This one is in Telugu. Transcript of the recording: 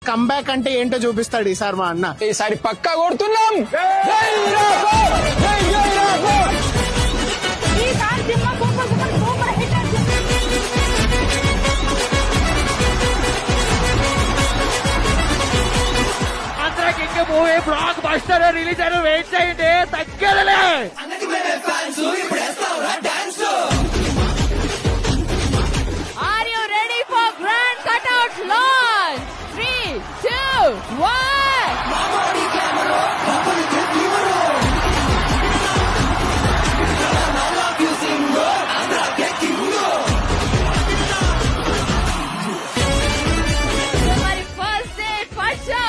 కంబ్యాక్ అంటే ఏంటో చూపిస్తాడు ఈసారి మా అన్న. ఈసారి పక్కా కొడుతున్నాం. అందరికి ఇంకా మూవీ బ్లాక్ బస్టర్ రిలీజ్ అయిన వెయిట్ చేయండి, తగ్గలే. Are you ready for grand cutout launch? 3, 2, 1. మరి ఫస్ట్ డే ఫస్ట్ షో